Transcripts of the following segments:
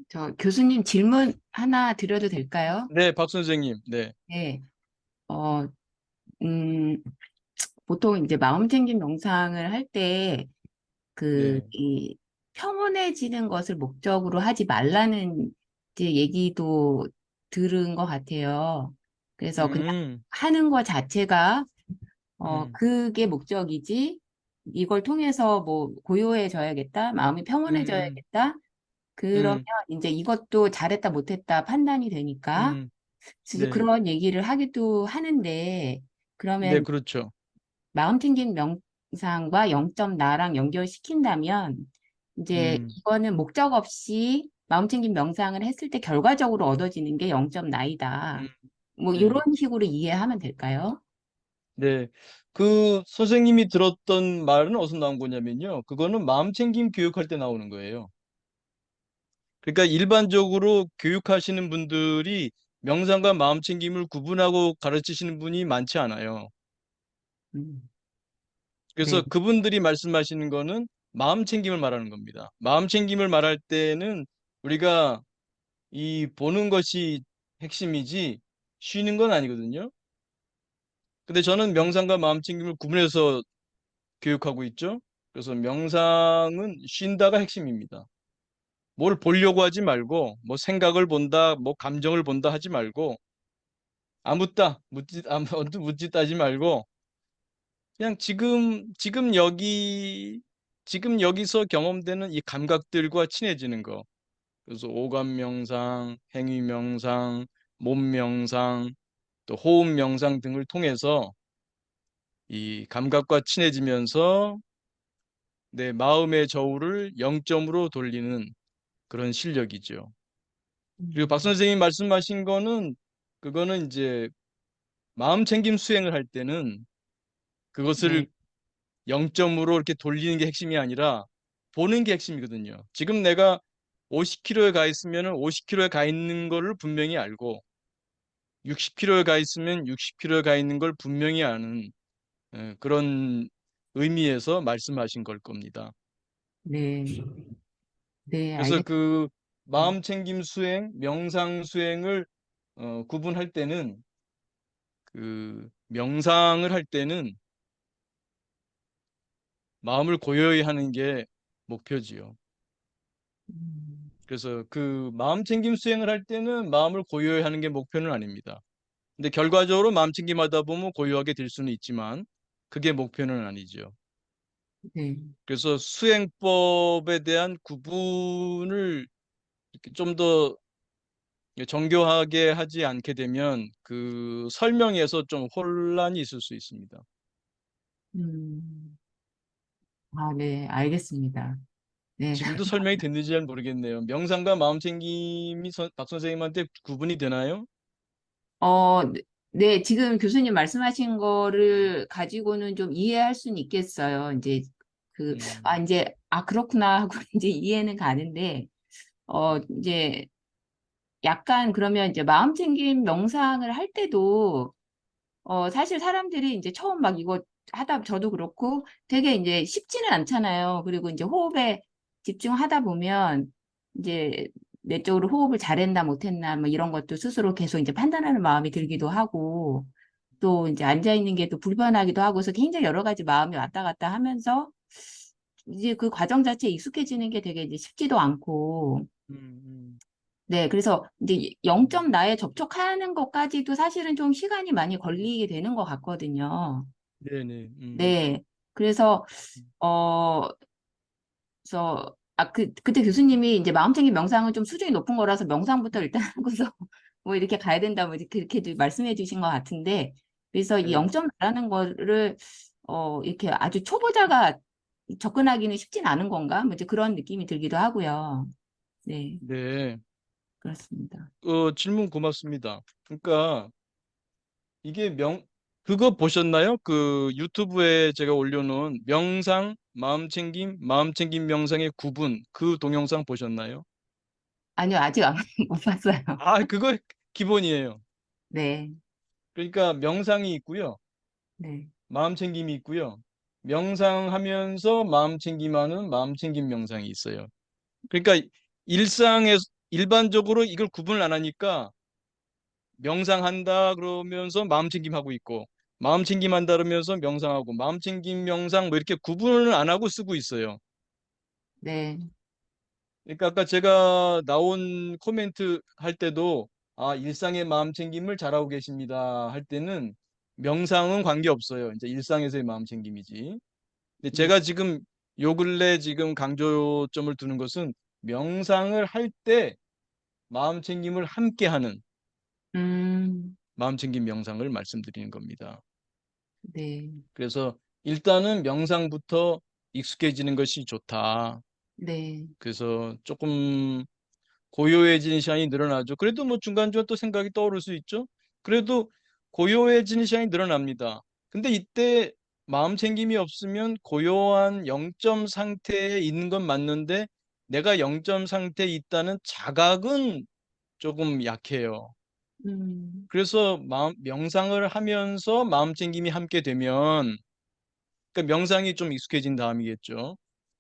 저 교수님 질문 하나 드려도 될까요? 네, 박 선생님. 네, 네. 어, 음, 보통 이제 마음챙김 명상을 할 때, 네. 이 평온해지는 것을 목적으로 하지 말라는 이제 얘기도 들은 것 같아요. 그래서 그냥 음, 하는 것 자체가, 음, 그게 목적이지, 이걸 통해서 뭐 고요해져야겠다, 마음이 음, 평온해져야겠다, 그러면 음, 이제 이것도 잘했다 못했다 판단이 되니까, 음, 진짜 네, 그런 얘기를 하기도 하는데, 네, 그러면 그렇죠. 마운틴긴 명상과 0점 나랑 연결시킨다면, 이제 음, 이거는 목적 없이 마운틴긴 명상을 했을 때 결과적으로 얻어지는 게 0점 나이다. 음, 뭐 이런 네, 식으로 이해하면 될까요? 네. 그 선생님이 들었던 말은 어디서 나온 거냐면요. 그거는 마음챙김 교육할 때 나오는 거예요. 그러니까 일반적으로 교육하시는 분들이 명상과 마음챙김을 구분하고 가르치시는 분이 많지 않아요. 음, 네. 그래서 그분들이 말씀하시는 거는 마음챙김을 말하는 겁니다. 마음챙김을 말할 때는 우리가 이 보는 것이 핵심이지 쉬는 건 아니거든요. 근데 저는 명상과 마음챙김을 구분해서 교육하고 있죠. 그래서 명상은 쉰다가 핵심입니다. 뭘 보려고 하지 말고 뭐 생각을 본다, 뭐 감정을 본다 하지 말고 언뜻 묻지 따지 말고 그냥 지금 여기서 경험되는 이 감각들과 친해지는 거. 그래서 오감 명상, 행위 명상, 몸 명상, 또 호흡 명상 등을 통해서 이 감각과 친해지면서 내 마음의 저울을 0점으로 돌리는 그런 실력이죠. 그리고 박 음, 선생님이 말씀하신 거는 그거는 이제 마음 챙김 수행을 할 때는 그것을 네. 0점으로 이렇게 돌리는 게 핵심이 아니라 보는 게 핵심이거든요. 지금 내가 50km에 가 있으면 50km에 가 있는 거를 분명히 알고 60km에 가 있으면 60km에 가 있는 걸 분명히 아는 그런 의미에서 말씀하신 걸 겁니다. 네. 네, 그래서 알겠습니다. 그 마음 챙김 수행, 명상 수행을 구분할 때는 그 명상을 할 때는 마음을 고요히 하는 게 목표지요. 음, 그래서 그 마음 챙김 수행을 할 때는 마음을 고요히 하는 게 목표는 아닙니다. 근데 결과적으로 마음 챙김 하다 보면 고요하게 될 수는 있지만 그게 목표는 아니죠. 네. 그래서 수행법에 대한 구분을 좀 더 정교하게 하지 않게 되면 그 설명에서 좀 혼란이 있을 수 있습니다. 음, 아, 네, 알겠습니다. 네. 지금도 설명이 됐는지 잘 모르겠네요. 명상과 마음챙김이 박 선생님한테 구분이 되나요? 네, 네, 지금 교수님 말씀하신 거를 가지고는 좀 이해할 수는 있겠어요. 이제 음, 그렇구나 하고 이제 이해는 가는데, 이제 약간 그러면 이제 마음챙김 명상을 할 때도, 사실 사람들이 이제 처음 막 이거 하다, 저도 그렇고 되게 이제 쉽지는 않잖아요. 그리고 이제 호흡에 집중하다 보면 이제 내적으로 호흡을 잘했나 못했나 뭐 이런 것도 스스로 계속 이제 판단하는 마음이 들기도 하고 또 이제 앉아 있는 게 또 불편하기도 하고 그래서 굉장히 여러 가지 마음이 왔다 갔다 하면서 이제 그 과정 자체에 익숙해지는 게 되게 이제 쉽지도 않고 음, 네, 그래서 이제 음, 0점 나에 접촉하는 것까지도 사실은 좀 시간이 많이 걸리게 되는 것 같거든요. 네네. 네. 그래서, 어, 그때 교수님이 이제 마음챙김 명상은 좀 수준이 높은 거라서 명상부터 일단 하고서 뭐 이렇게 가야 된다, 뭐 이렇게 말씀해 주신 것 같은데, 그래서 이 네, 0점이라는 거를, 이렇게 아주 초보자가 접근하기는 쉽진 않은 건가? 뭐 이제 그런 느낌이 들기도 하고요. 네, 네. 그렇습니다. 질문 고맙습니다. 그러니까 이게 그거 보셨나요? 그 유튜브에 제가 올려놓은 명상, 마음챙김 명상의 구분 그 동영상 보셨나요? 아니요, 아직 못 봤어요. 아, 그거 기본이에요. 네, 그러니까 명상이 있고요. 네. 마음챙김이 있고요. 명상하면서 마음챙김하는 마음챙김 명상이 있어요. 그러니까 일상에 일반적으로 이걸 구분을 안 하니까 명상한다 그러면서 마음챙김 하고 있고 마음챙김 한다 그러면서 명상하고 마음챙김 명상 뭐 이렇게 구분을 안 하고 쓰고 있어요. 네. 그러니까 아까 제가 나온 코멘트 할 때도 아, 일상의 마음챙김을 잘하고 계십니다 할 때는 명상은 관계없어요. 이제 일상에서의 마음챙김이지. 근데 네. 제가 지금 요 근래 지금 강조점을 두는 것은 명상을 할 때 마음챙김을 함께 하는 음, 마음챙김 명상을 말씀드리는 겁니다. 네. 그래서 일단은 명상부터 익숙해지는 것이 좋다. 네. 그래서 조금 고요해지는 시간이 늘어나죠. 그래도 뭐 중간중간 또 생각이 떠오를 수 있죠. 그래도 고요해지는 시간이 늘어납니다. 근데 이때 마음 챙김이 없으면 고요한 영점 상태에 있는 건 맞는데 내가 영점 상태에 있다는 자각은 조금 약해요. 음, 그래서 명상을 하면서 마음 챙김이 함께 되면 그러니까 명상이 좀 익숙해진 다음이겠죠.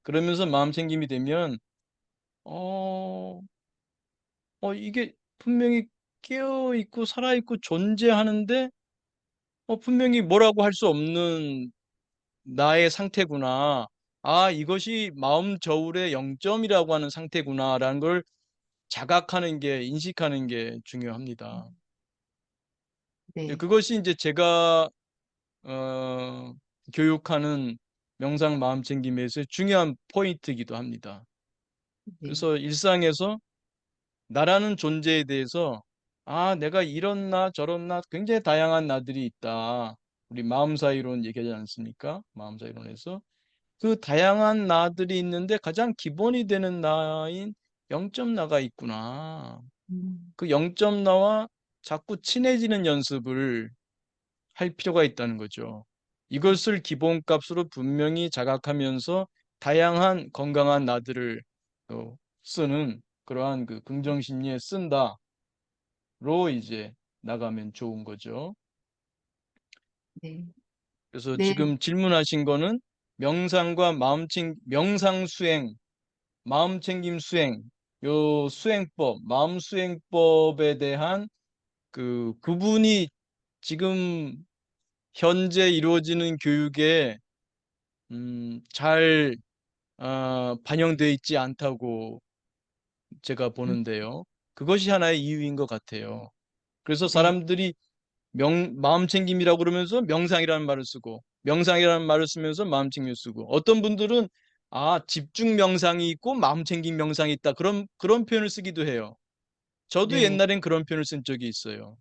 그러면서 마음 챙김이 되면 어, 이게 분명히 깨어 있고 살아 있고 존재하는데 분명히 뭐라고 할 수 없는 나의 상태구나. 아, 이것이 마음 저울의 0점이라고 하는 상태구나라는 걸 자각하는 게 인식하는 게 중요합니다. 예, 네. 그것이 이제 제가 어, 교육하는 명상 마음 챙김에서의 중요한 포인트이기도 합니다. 네. 그래서 일상에서 나라는 존재에 대해서 아, 내가 이런 나 저런 나 굉장히 다양한 나들이 있다. 우리 마음사 이론 얘기하지 않습니까? 마음사 이론에서 그 다양한 나들이 있는데 가장 기본이 되는 나인 영점 나가 있구나. 음, 그 영점 나와 자꾸 친해지는 연습을 할 필요가 있다는 거죠. 이것을 기본값으로 분명히 자각하면서 다양한 건강한 나들을 쓰는 그러한 그 긍정 심리에 쓴다로 이제 나가면 좋은 거죠. 네. 그래서 네. 지금 질문하신 거는 명상과 명상 수행, 마음 챙김 수행, 요 수행법, 마음 수행법에 대한 그 구분이 지금 현재 이루어지는 교육에 잘 반영되어 있지 않다고 제가 음, 보는데요. 그것이 하나의 이유인 것 같아요. 그래서 네. 사람들이 마음 챙김이라고 그러면서 명상이라는 말을 쓰고 명상이라는 말을 쓰면서 마음 챙김을 쓰고 어떤 분들은 아, 집중 명상이 있고 마음 챙김 명상이 있다. 그런 표현을 쓰기도 해요. 저도 네. 옛날엔 그런 표현을 쓴 적이 있어요.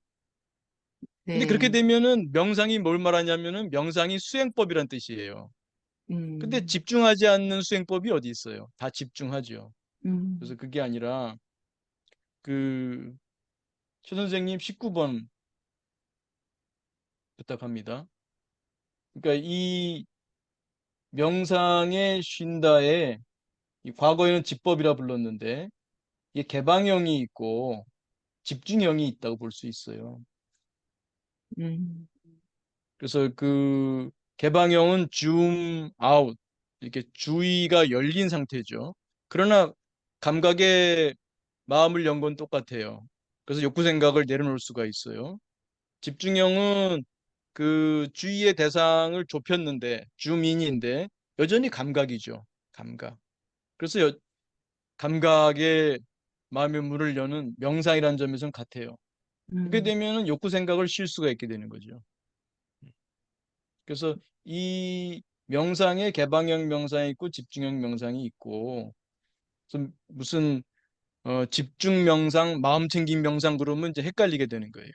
근데 그렇게 네. 되면은 명상이 뭘 말하냐면은 명상이 수행법이란 뜻이에요. 근데 음, 집중하지 않는 수행법이 어디 있어요? 다 집중하죠. 그래서 음, 그게 아니라 그 최 선생님 19번 부탁합니다. 그러니까 이 명상에 쉰다에 이 과거에는 집법이라 불렀는데 이게 개방형이 있고 집중형이 있다고 볼 수 있어요. 음, 그래서 그 개방형은 줌 아웃 이렇게 주의가 열린 상태죠. 그러나 감각의 마음을 연 건 똑같아요. 그래서 욕구 생각을 내려놓을 수가 있어요. 집중형은 그 주의의 대상을 좁혔는데 줌인인데 여전히 감각이죠. 감각. 그래서 감각의 마음의 문을 여는 명상이라는 점에서는 같아요. 그렇게 음, 되면은 욕구 생각을 쉴 수가 있게 되는 거죠. 그래서 이 명상에 개방형 명상이 있고 집중형 명상이 있고 무슨 집중 명상, 마음 챙김 명상 그러면 이제 헷갈리게 되는 거예요.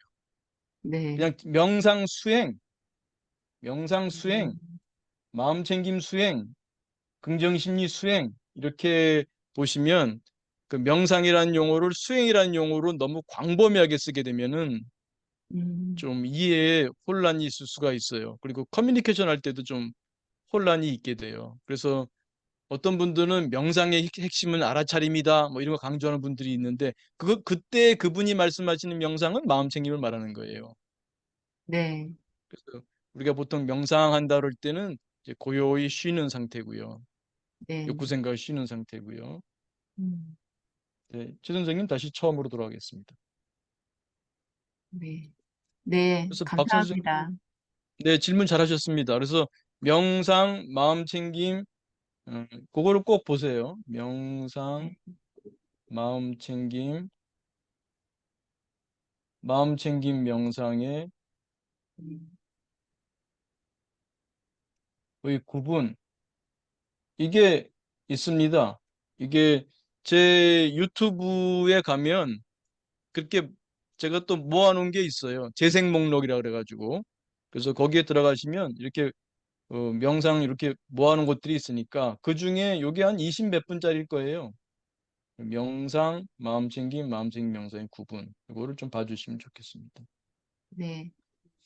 네. 그냥 명상 수행, 음, 마음 챙김 수행, 긍정 심리 수행 이렇게 보시면 그 명상이라는 용어를 수행이라는 용어로 너무 광범위하게 쓰게 되면은 음, 좀 이해에 혼란이 있을 수가 있어요. 그리고 커뮤니케이션 할 때도 좀 혼란이 있게 돼요. 그래서 어떤 분들은 명상의 핵심은 알아차림이다, 뭐 이런 거 강조하는 분들이 있는데 그때 그분이 말씀하시는 명상은 마음 챙김을 말하는 거예요. 네. 그래서 우리가 보통 명상한다 그럴 때는 이제 고요히 쉬는 상태고요. 네. 욕구 생각을 쉬는 상태고요. 음, 네, 최 선생님 다시 처음으로 돌아가겠습니다. 네. 네, 그래서 박선수 선생님, 감사합니다. 네, 질문 잘하셨습니다. 그래서 명상, 마음챙김, 그거를 꼭 보세요. 명상, 네. 마음챙김, 마음챙김 명상의 의 구분, 이게 있습니다. 이게 제 유튜브에 가면 그렇게 제가 또 모아놓은 게 있어요. 재생 목록이라 그래가지고. 그래서 거기에 들어가시면 이렇게 명상 이렇게 모아놓은 것들이 있으니까 그 중에 요게 한 20 몇 분짜리일 거예요. 명상, 마음챙김, 마음챙김 명상의 구분. 이거를 좀 봐주시면 좋겠습니다. 네.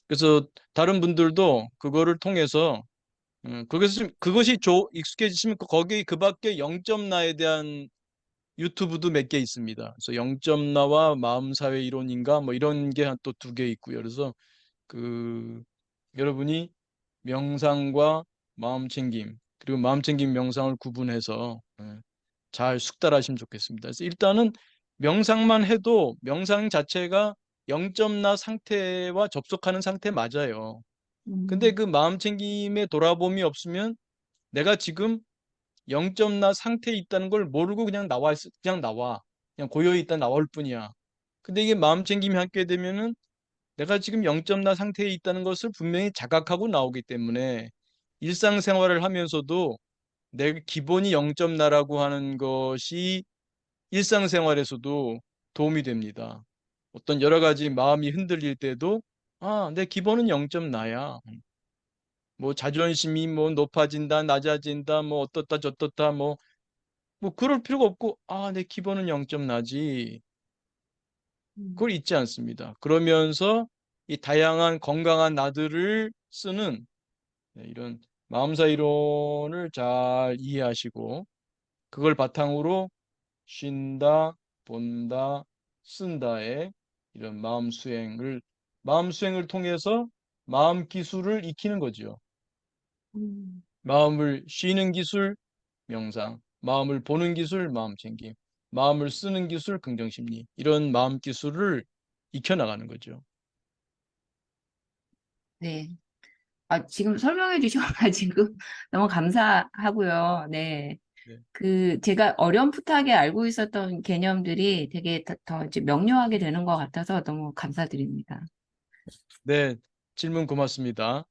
그래서 다른 분들도 그거를 통해서 그것이 익숙해지시면 거기 그 밖에 0.나에 대한 유튜브도 몇 개 있습니다. 그래서 0.나와 마음사회 이론인가 뭐 이런 게 한 또 두 개 있고요. 그래서 그 여러분이 명상과 마음챙김 그리고 마음챙김 명상을 구분해서 잘 숙달하시면 좋겠습니다. 그래서 일단은 명상만 해도 명상 자체가 0.나 상태와 접속하는 상태 맞아요. 근데 음, 그 마음챙김에 돌아봄이 없으면 내가 지금 0.나 상태에 있다는 걸 모르고 그냥 나와. 그냥 고요히 있다 나올 뿐이야. 근데 이게 마음챙김이 함께 되면은 내가 지금 0.나 상태에 있다는 것을 분명히 자각하고 나오기 때문에 일상생활을 하면서도 내 기본이 0.나라고 하는 것이 일상생활에서도 도움이 됩니다. 어떤 여러 가지 마음이 흔들릴 때도 내 기본은 0.나야. 뭐 자존심이 뭐 높아진다, 낮아진다, 뭐 어떻다 저떻다 뭐 그럴 필요가 없고 내 기본은 0.나지. 음, 그걸 잊지 않습니다. 그러면서 이 다양한 건강한 나들을 쓰는 이런 마음사 이론을 잘 이해하시고 그걸 바탕으로 쉰다, 본다, 쓴다의 이런 마음 수행을 통해서 마음 기술을 익히는 거죠. 음, 마음을 쉬는 기술, 명상, 마음을 보는 기술, 마음챙김, 마음을 쓰는 기술, 긍정심리, 이런 마음 기술을 익혀나가는 거죠. 네. 지금 설명해 주셔가지고 너무 감사하고요. 네. 네. 제가 어렴풋하게 알고 있었던 개념들이 되게 더 이제 명료하게 되는 것 같아서 너무 감사드립니다. 네, 질문 고맙습니다.